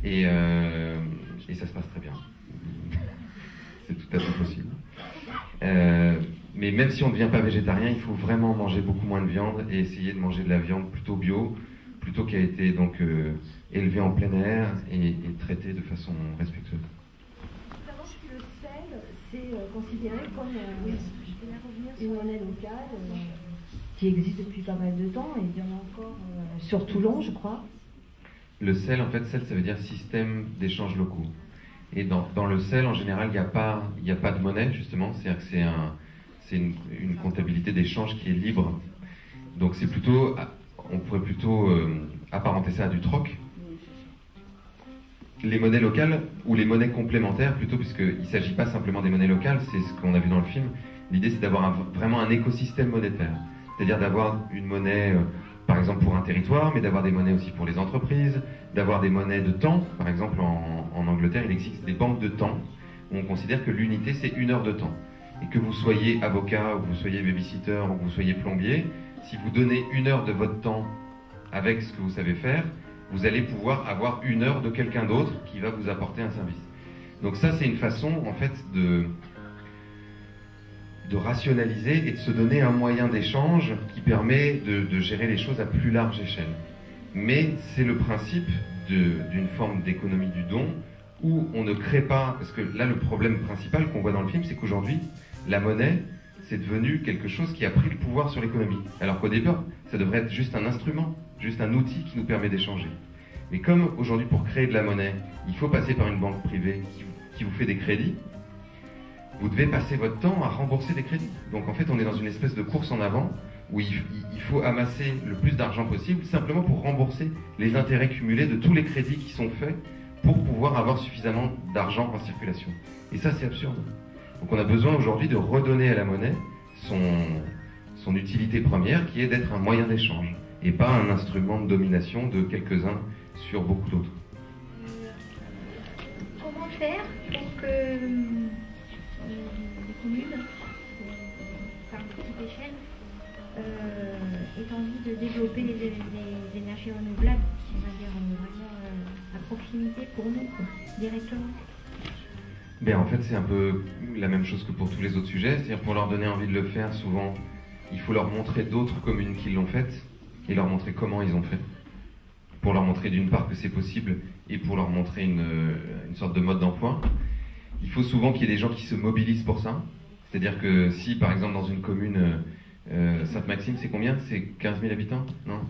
et ça se passe très bien. C'est tout à fait possible. Mais même si on ne devient pas végétarien, il faut vraiment manger beaucoup moins de viande et essayer de manger de la viande plutôt bio, plutôt qui a été donc élevée en plein air et traitée de façon respectueuse. Savoir si le sel, c'est considéré comme une monnaie locale qui existe depuis pas mal de temps, et il y en a encore sur Toulon, je crois. Le sel, en fait, sel, ça veut dire système d'échanges locaux. Et dans le sel, en général, il n'y a pas de monnaie, justement. C'est-à-dire que c'est une comptabilité d'échange qui est libre. Donc c'est plutôt, on pourrait plutôt apparenter ça à du troc. Les monnaies locales, ou les monnaies complémentaires plutôt, puisqu'il ne s'agit pas simplement des monnaies locales, c'est ce qu'on a vu dans le film. L'idée, c'est d'avoir vraiment un écosystème monétaire. C'est-à-dire d'avoir une monnaie, par exemple, pour un territoire, mais d'avoir des monnaies aussi pour les entreprises, d'avoir des monnaies de temps. Par exemple, en Angleterre, il existe des banques de temps, où on considère que l'unité, c'est 1 heure de temps. Et que vous soyez avocat, ou que vous soyez babysitter, ou que vous soyez plombier, si vous donnez 1 heure de votre temps avec ce que vous savez faire, vous allez pouvoir avoir 1 heure de quelqu'un d'autre qui va vous apporter un service. Donc ça, c'est une façon, en fait, de rationaliser et de se donner un moyen d'échange qui permet de gérer les choses à plus large échelle. Mais c'est le principe d'une forme d'économie du don où on ne crée pas, parce que là, le problème principal qu'on voit dans le film, c'est qu'aujourd'hui, la monnaie, c'est devenu quelque chose qui a pris le pouvoir sur l'économie. Alors qu'au départ, ça devrait être juste un instrument, juste un outil qui nous permet d'échanger. Mais comme aujourd'hui, pour créer de la monnaie, il faut passer par une banque privée qui vous fait des crédits, vous devez passer votre temps à rembourser des crédits. Donc en fait, on est dans une espèce de course en avant où il faut amasser le plus d'argent possible simplement pour rembourser les intérêts cumulés de tous les crédits qui sont faits pour pouvoir avoir suffisamment d'argent en circulation. Et ça, c'est absurde. Donc on a besoin aujourd'hui de redonner à la monnaie son utilité première, qui est d'être un moyen d'échange, et pas un instrument de domination de quelques-uns sur beaucoup d'autres. Comment faire pour que les communes, par petite échelle, aient envie de développer les énergies renouvelables, on va dire vraiment à proximité pour nous, quoi, directement? Ben en fait, c'est un peu la même chose que pour tous les autres sujets. C'est-à-dire, pour leur donner envie de le faire, souvent, il faut leur montrer d'autres communes qui l'ont fait et leur montrer comment ils ont fait. Pour leur montrer d'une part que c'est possible et pour leur montrer une sorte de mode d'emploi. Il faut souvent qu'il y ait des gens qui se mobilisent pour ça. C'est-à-dire que si, par exemple, dans une commune, Sainte-Maxime, c'est combien? C'est 15 000 habitants? Non?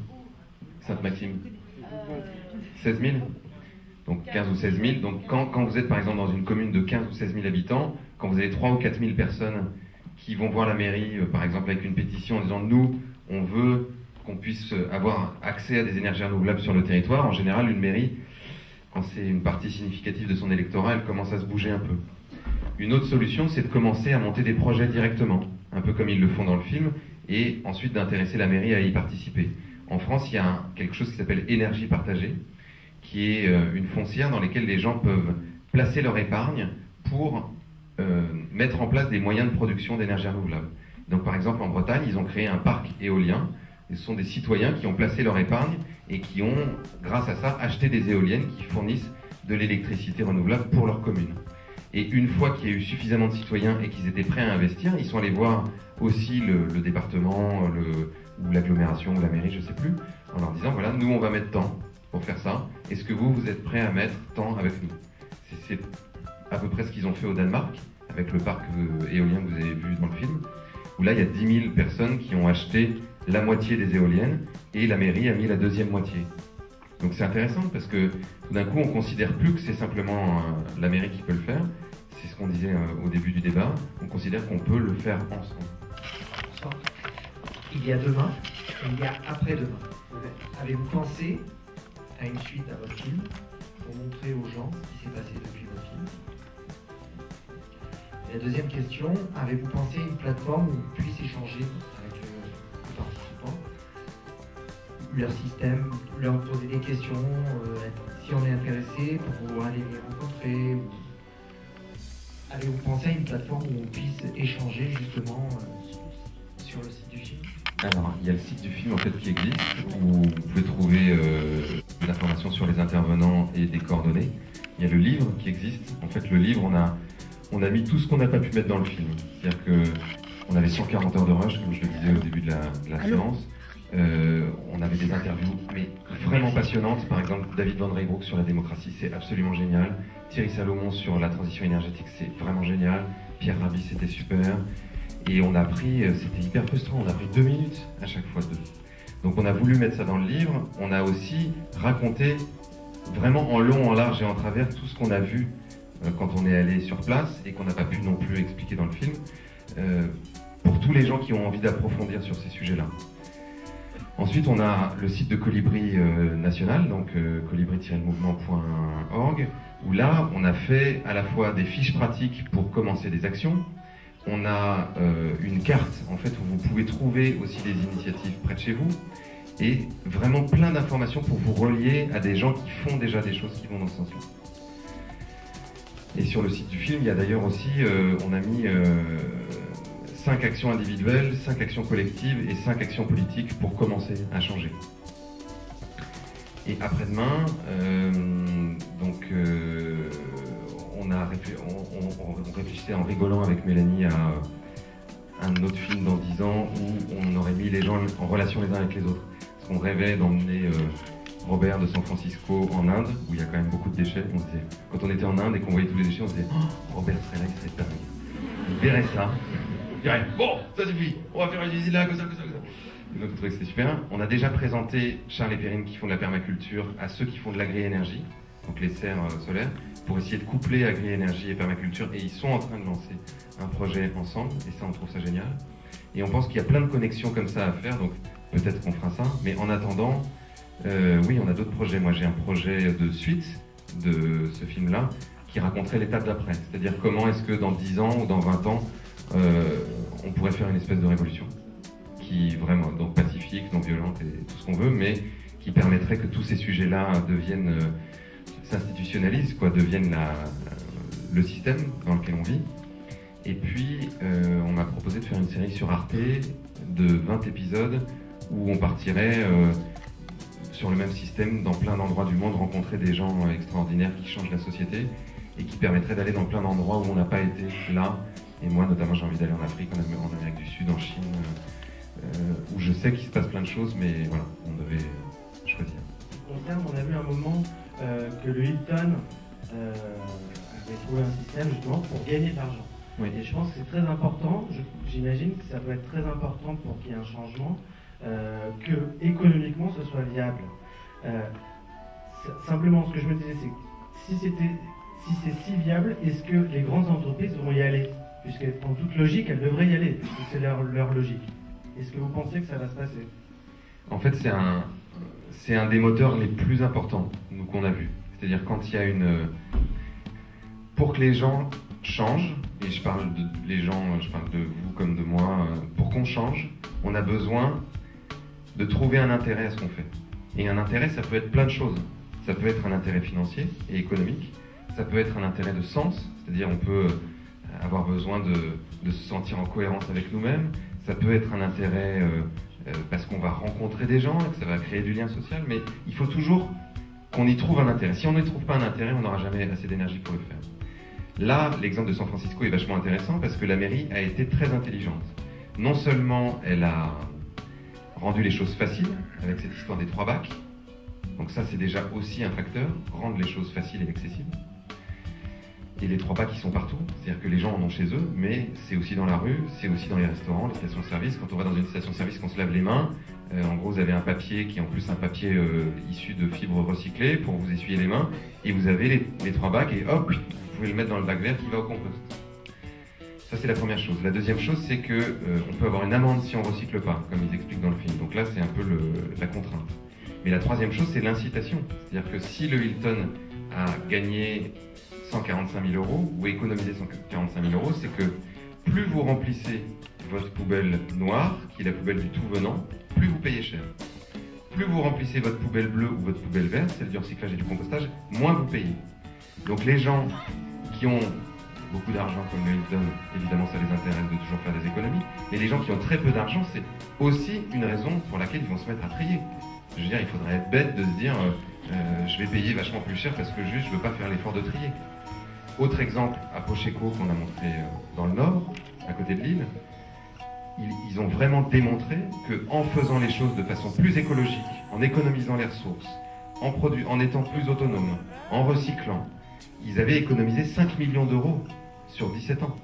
Sainte-Maxime 16 000? Donc 15 ou 16 000. Donc quand vous êtes par exemple dans une commune de 15 ou 16 000 habitants, quand vous avez 3 ou 4 000 personnes qui vont voir la mairie, par exemple avec une pétition en disant « nous, on veut qu'on puisse avoir accès à des énergies renouvelables sur le territoire », en général une mairie, quand c'est une partie significative de son électorat, elle commence à se bouger un peu. Une autre solution, c'est de commencer à monter des projets directement, un peu comme ils le font dans le film, et ensuite d'intéresser la mairie à y participer. En France, il y a quelque chose qui s'appelle énergie partagée, qui est une foncière dans laquelle les gens peuvent placer leur épargne pour mettre en place des moyens de production d'énergie renouvelable. Donc par exemple en Bretagne, ils ont créé un parc éolien, et ce sont des citoyens qui ont placé leur épargne et qui ont, grâce à ça, acheté des éoliennes qui fournissent de l'électricité renouvelable pour leur commune. Et une fois qu'il y a eu suffisamment de citoyens et qu'ils étaient prêts à investir, ils sont allés voir aussi le département, ou l'agglomération, ou la mairie, je ne sais plus, en leur disant, voilà, nous on va mettre tant pour faire ça, est-ce que vous êtes prêts à mettre tant avec nous? C'est à peu près ce qu'ils ont fait au Danemark, avec le parc éolien que vous avez vu dans le film, où là il y a 10 000 personnes qui ont acheté la moitié des éoliennes, et la mairie a mis la deuxième moitié. Donc c'est intéressant, parce que tout d'un coup on ne considère plus que c'est simplement la mairie qui peut le faire, c'est ce qu'on disait au début du débat, on considère qu'on peut le faire ensemble. Il y a demain, et il y a après-demain. Avez-vous pensé à une suite à votre film pour montrer aux gens ce qui s'est passé depuis votre film? Et la deuxième question, avez-vous pensé à une plateforme où on puisse échanger avec les participants leur système, leur poser des questions, si on est intéressé, pour aller les rencontrer. Avez-vous pensé à une plateforme où on puisse échanger justement sur le site du film? Alors, il y a le site du film en fait qui existe, où vous pouvez trouver des informations sur les intervenants et des coordonnées. Il y a le livre qui existe. En fait, le livre, on a mis tout ce qu'on n'a pas pu mettre dans le film. C'est-à-dire qu'on avait 140 heures de rush, comme je le disais au début de la séance. On avait des interviews mais vraiment passionnantes. Par exemple, David Van Reybrouck sur la démocratie, c'est absolument génial. Thierry Salomon sur la transition énergétique, c'est vraiment génial. Pierre Rabhi, c'était super. Et on a pris, c'était hyper frustrant, on a pris 2 minutes à chaque fois. Donc on a voulu mettre ça dans le livre. On a aussi raconté vraiment en long, en large et en travers tout ce qu'on a vu quand on est allé sur place et qu'on n'a pas pu non plus expliquer dans le film, pour tous les gens qui ont envie d'approfondir sur ces sujets-là. Ensuite, on a le site de Colibri National, donc colibri-mouvement.org, où là, on a fait à la fois des fiches pratiques pour commencer des actions. On a une carte, en fait, où vous pouvez trouver aussi des initiatives près de chez vous, et vraiment plein d'informations pour vous relier à des gens qui font déjà des choses qui vont dans ce sens-là. Et sur le site du film, il y a d'ailleurs aussi, on a mis 5 actions individuelles, 5 actions collectives et 5 actions politiques pour commencer à changer. Et après-demain, on réfléchissait en rigolant avec Mélanie à un autre film dans 10 ans où on aurait mis les gens en relation les uns avec les autres. Parce qu'on rêvait d'emmener Robert de San Francisco en Inde, où il y a quand même beaucoup de déchets. On se disait, quand on était en Inde et qu'on voyait tous les déchets, on se disait oh, Robert serait là, il serait dingue. Il verrait ça. Il dirait bon, ça suffit, on va faire une usine là, comme ça. Et donc on trouvait que c'était super. On a déjà présenté Charles et Perrine qui font de la permaculture à ceux qui font de l'agri-énergie, donc les serres solaires, pour essayer de coupler agri-énergie et permaculture. Et ils sont en train de lancer un projet ensemble, et ça on trouve ça génial. Et on pense qu'il y a plein de connexions comme ça à faire, donc peut-être qu'on fera ça. Mais en attendant, oui, on a d'autres projets. Moi j'ai un projet de suite de ce film-là qui raconterait l'étape d'après. C'est-à-dire comment est-ce que dans 10 ans ou dans 20 ans, on pourrait faire une espèce de révolution qui vraiment, donc pacifique, non violente et tout ce qu'on veut, mais qui permettrait que tous ces sujets-là deviennent, s'institutionnalisent, quoi, deviennent le système dans lequel on vit. Et puis, on m'a proposé de faire une série sur Arte de 20 épisodes où on partirait sur le même système dans plein d'endroits du monde, rencontrer des gens extraordinaires qui changent la société et qui permettrait d'aller dans plein d'endroits où on n'a pas été là. Et moi, notamment, j'ai envie d'aller en Afrique, en Amérique du Sud, en Chine, où je sais qu'il se passe plein de choses, mais voilà, on devait choisir. On a vu un moment que le Hilton avait trouvé un système justement pour gagner de l'argent. Oui. Et je pense que c'est très important, j'imagine que ça peut être très important pour qu'il y ait un changement, que économiquement ce soit viable. Simplement, ce que je me disais, c'est que si c'est si viable, est-ce que les grandes entreprises vont y aller? Puisqu'en toute logique, elles devraient y aller, puisque c'est leur logique. Est-ce que vous pensez que ça va se passer? En fait, c'est un des moteurs les plus importants nous qu'on a vu. C'est-à-dire quand il y a pour que les gens changent, et je parle de vous comme de moi, pour qu'on change, on a besoin de trouver un intérêt à ce qu'on fait. Et un intérêt, ça peut être plein de choses. Ça peut être un intérêt financier et économique, ça peut être un intérêt de sens, c'est-à-dire on peut avoir besoin de se sentir en cohérence avec nous-mêmes, ça peut être un intérêt parce qu'on va rencontrer des gens et que ça va créer du lien social, mais il faut toujours qu'on y trouve un intérêt. Si on n'y trouve pas un intérêt, on n'aura jamais assez d'énergie pour le faire. Là, l'exemple de San Francisco est vachement intéressant parce que la mairie a été très intelligente. Non seulement elle a rendu les choses faciles avec cette histoire des 3 bacs, donc ça c'est déjà aussi un facteur, rendre les choses faciles et accessibles. Et les 3 bacs qui sont partout, c'est-à-dire que les gens en ont chez eux, mais c'est aussi dans la rue, c'est aussi dans les restaurants, les stations-service. Quand on va dans une station-service, qu'on se lave les mains, en gros vous avez un papier qui est en plus un papier issu de fibres recyclées pour vous essuyer les mains, et vous avez les 3 bacs et hop, vous pouvez le mettre dans le bac vert qui va au compost. Ça c'est la première chose. La deuxième chose c'est que on peut avoir une amende si on recycle pas, comme ils expliquent dans le film. Donc là c'est un peu la contrainte. Mais la troisième chose c'est l'incitation. C'est-à-dire que si le Hilton a gagné 145 000 € ou économiser 145 000 €, c'est que plus vous remplissez votre poubelle noire, qui est la poubelle du tout venant, plus vous payez cher. plus vous remplissez votre poubelle bleue ou votre poubelle verte, celle du recyclage et du compostage, moins vous payez. Donc les gens qui ont beaucoup d'argent comme le Hilton, évidemment ça les intéresse de toujours faire des économies, mais les gens qui ont très peu d'argent, c'est aussi une raison pour laquelle ils vont se mettre à trier. Je veux dire, il faudrait être bête de se dire je vais payer vachement plus cher parce que juste je veux pas faire l'effort de trier. Autre exemple, à Pocheco qu'on a montré dans le Nord, à côté de Lille, ils ont vraiment démontré qu'en faisant les choses de façon plus écologique, en économisant les ressources, en étant plus autonomes, en recyclant, ils avaient économisé 5 millions d'euros sur 17 ans.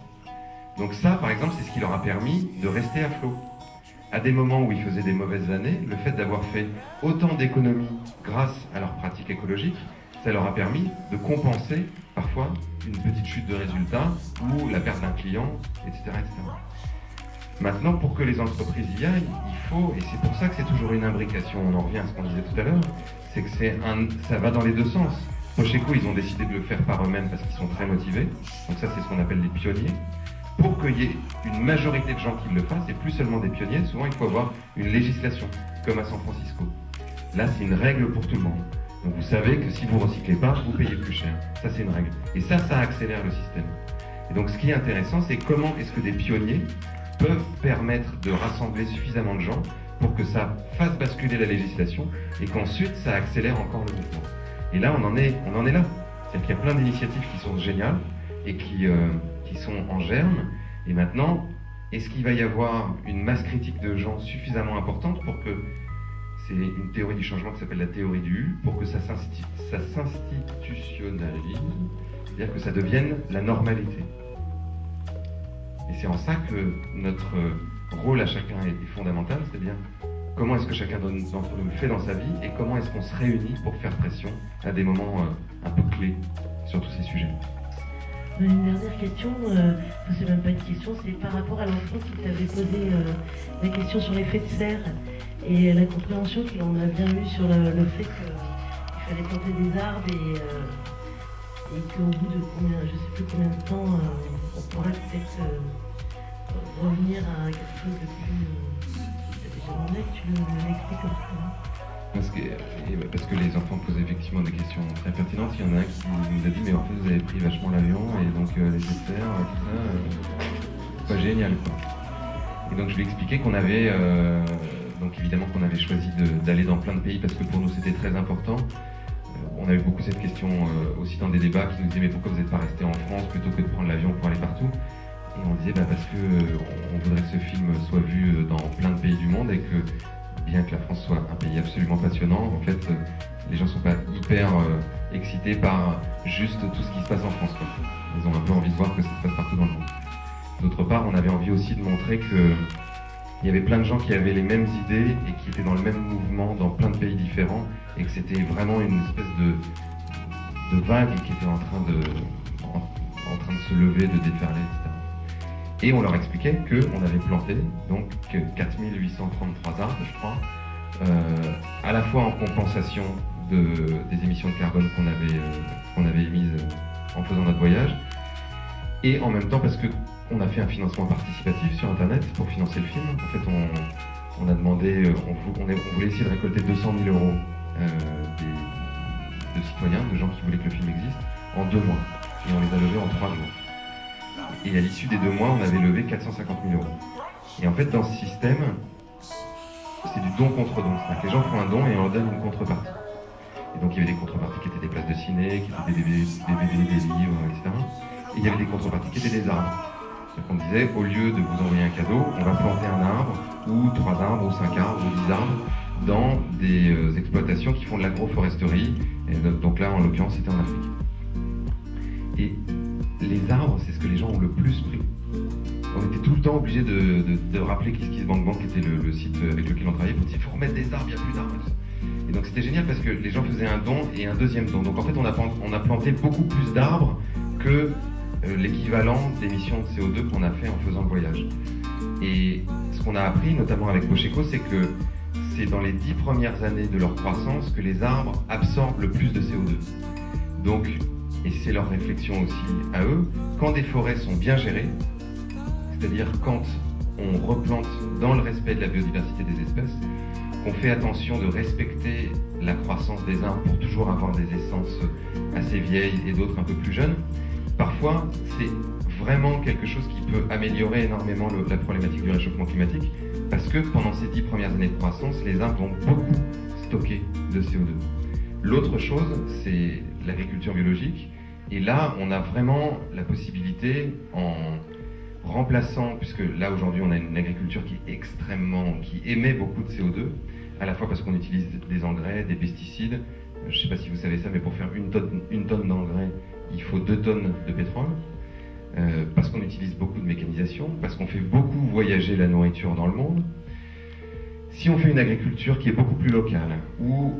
Donc ça, par exemple, c'est ce qui leur a permis de rester à flot. À des moments où ils faisaient des mauvaises années, le fait d'avoir fait autant d'économies grâce à leurs pratiques écologiques, ça leur a permis de compenser parfois une petite chute de résultats ou la perte d'un client, etc., etc. Maintenant, pour que les entreprises y aillent, il faut, et c'est pour ça que c'est toujours une imbrication, on en revient à ce qu'on disait tout à l'heure, c'est que ça va dans les deux sens. Pocheco, ils ont décidé de le faire par eux-mêmes parce qu'ils sont très motivés, donc ça c'est ce qu'on appelle les pionniers. Pour qu'il y ait une majorité de gens qui le fassent, et plus seulement des pionniers, souvent il faut avoir une législation, comme à San Francisco. Là, c'est une règle pour tout le monde. Donc vous savez que si vous recyclez pas, vous payez plus cher. Ça, c'est une règle. Et ça accélère le système. Et donc ce qui est intéressant, c'est comment est-ce que des pionniers peuvent permettre de rassembler suffisamment de gens pour que ça fasse basculer la législation et qu'ensuite ça accélère encore le mouvement. Et là, on en est là. C'est-à-dire qu'il y a plein d'initiatives qui sont géniales et qui sont en germe. Et maintenant, est-ce qu'il va y avoir une masse critique de gens suffisamment importante pour que, c'est une théorie du changement qui s'appelle la théorie du U, pour que ça s'institutionnalise, c'est-à-dire que ça devienne la normalité. Et c'est en ça que notre rôle à chacun est fondamental, c'est-à-dire comment est-ce que chacun d'entre nous le fait dans sa vie et comment est-ce qu'on se réunit pour faire pression à des moments un peu clés sur tous ces sujets. Une dernière question, c'est même pas une question, c'est par rapport à l'enfant qui t'avait posé la question sur l'effet de serre et la compréhension que l'on a bien eue sur le fait qu'il fallait planter des arbres et qu'au bout de combien, je sais plus combien de temps, on pourra peut-être revenir à quelque chose de plus... J'aimerais que tu l'expliques aussi. Parce que les enfants posent effectivement des questions très pertinentes. Il y en a un qui nous a dit mais en fait vous avez pris vachement l'avion et donc les essais, tout ça, c'est pas génial quoi. Et donc je lui ai expliqué qu'on avait, donc évidemment qu'on avait choisi d'aller dans plein de pays parce que pour nous c'était très important. On a eu beaucoup cette question aussi dans des débats qui nous disaient mais pourquoi vous n'êtes pas resté en France plutôt que de prendre l'avion pour aller partout? Et on disait parce que on voudrait que ce film soit vu dans plein de pays du monde et que bien que la France soit un pays absolument passionnant, en fait les gens ne sont pas hyper excités par juste tout ce qui se passe en France, quoi. Ils ont un peu envie de voir que ça se passe partout dans le monde. D'autre part, on avait envie aussi de montrer qu'il y avait plein de gens qui avaient les mêmes idées et qui étaient dans le même mouvement dans plein de pays différents et que c'était vraiment une espèce de vague qui était en train de se lever, de déferler, etc. Et on leur expliquait qu'on avait planté donc 4833 arbres, je crois, à la fois en compensation des émissions de carbone qu'on avait émises en faisant notre voyage, et en même temps parce qu'on a fait un financement participatif sur Internet pour financer le film. En fait, on a demandé, on voulait essayer de récolter 200 000 euros de citoyens, de gens qui voulaient que le film existe, en 2 mois. Et on les a levés en 3 jours. Et à l'issue des 2 mois, on avait levé 450 000 euros. Et en fait, dans ce système, c'est du don contre don. C'est-à-dire que les gens font un don et on leur donne une contrepartie. Et donc il y avait des contreparties qui étaient des places de ciné, qui étaient des DVD, des livres, etc. Et il y avait des contreparties qui étaient des arbres. C'est-à-dire qu'on disait, au lieu de vous envoyer un cadeau, on va planter un arbre, ou 3 arbres, ou 5 arbres, ou 10 arbres, dans des exploitations qui font de l'agroforesterie. Et donc là, en l'occurrence, c'était en Afrique. Et les arbres, c'est ce que les gens ont le plus pris. On était tout le temps obligé de rappeler KissKissBankBank, qui était le site avec lequel on travaillait, pour dire il faut remettre des arbres, il n'y a plus d'arbres. Et donc c'était génial parce que les gens faisaient un don et un deuxième don. Donc en fait, on a planté beaucoup plus d'arbres que l'équivalent d'émissions de CO2 qu'on a fait en faisant le voyage. Et ce qu'on a appris, notamment avec Pocheco, c'est que c'est dans les 10 premières années de leur croissance que les arbres absorbent le plus de CO2. Donc, et c'est leur réflexion aussi à eux, quand des forêts sont bien gérées, c'est-à-dire quand on replante dans le respect de la biodiversité des espèces, qu'on fait attention de respecter la croissance des arbres pour toujours avoir des essences assez vieilles et d'autres un peu plus jeunes. Parfois, c'est vraiment quelque chose qui peut améliorer énormément la problématique du réchauffement climatique, parce que pendant ces 10 premières années de croissance, les arbres vont beaucoup stocker de CO2. L'autre chose, c'est l'agriculture biologique, et là, on a vraiment la possibilité, en remplaçant, puisque là aujourd'hui on a une agriculture qui émet beaucoup de CO2, à la fois parce qu'on utilise des engrais, des pesticides. Je ne sais pas si vous savez ça, mais pour faire une tonne d'engrais, il faut 2 tonnes de pétrole, parce qu'on utilise beaucoup de mécanisation, parce qu'on fait beaucoup voyager la nourriture dans le monde. Si on fait une agriculture qui est beaucoup plus locale, où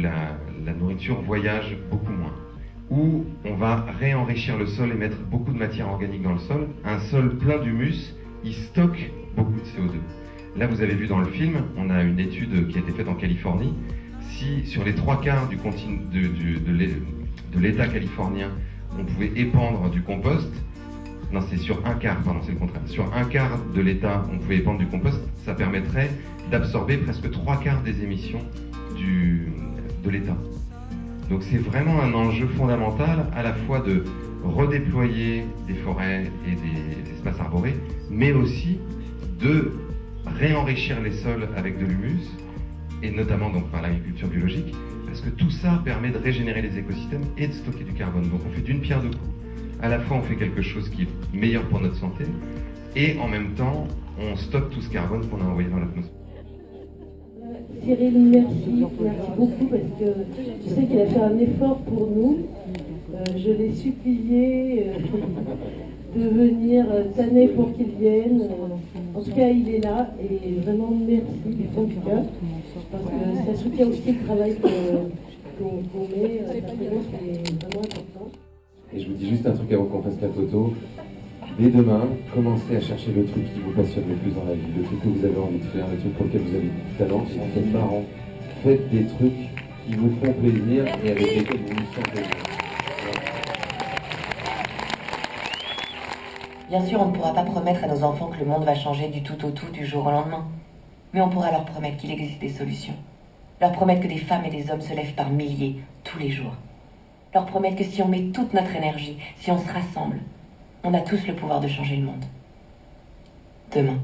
la nourriture voyage beaucoup moins, où on va réenrichir le sol et mettre beaucoup de matière organique dans le sol, un sol plein d'humus, il stocke beaucoup de CO2. Là, vous avez vu dans le film, on a une étude qui a été faite en Californie. Si sur les 3/4 de l'État californien, on pouvait épandre du compost, non, c'est sur 1/4, pardon, c'est le contraire. Sur 1/4 de l'État, on pouvait épandre du compost, ça permettrait d'absorber presque 3/4 des émissions de l'État. Donc c'est vraiment un enjeu fondamental, à la fois de redéployer des forêts et des espaces arborés, mais aussi de réenrichir les sols avec de l'humus, et notamment donc par l'agriculture biologique, parce que tout ça permet de régénérer les écosystèmes et de stocker du carbone. Donc on fait d'une pierre deux coups. À la fois on fait quelque chose qui est meilleur pour notre santé, et en même temps on stocke tout ce carbone qu'on a envoyé dans l'atmosphère. Cyril, merci beaucoup, parce que je sais qu'il a fait un effort pour nous. Je l'ai supplié de venir cette année pour qu'il vienne. En tout cas, il est là, et vraiment merci du fond du cœur, parce que ça soutient aussi le travail qu'on met, parce que c'est vraiment important. Et je vous dis juste un truc avant qu'on fasse la photo. Dès demain, commencez à chercher le truc qui vous passionne le plus dans la vie, le truc que vous avez envie de faire, le truc pour lequel vous avez du talent. Si vous êtes parents, faites des trucs qui vous font plaisir et avec lesquels vous vous sentez bien. Bien sûr, on ne pourra pas promettre à nos enfants que le monde va changer du tout au tout du jour au lendemain. Mais on pourra leur promettre qu'il existe des solutions. Leur promettre que des femmes et des hommes se lèvent par milliers, tous les jours. Leur promettre que si on met toute notre énergie, si on se rassemble, on a tous le pouvoir de changer le monde. Demain.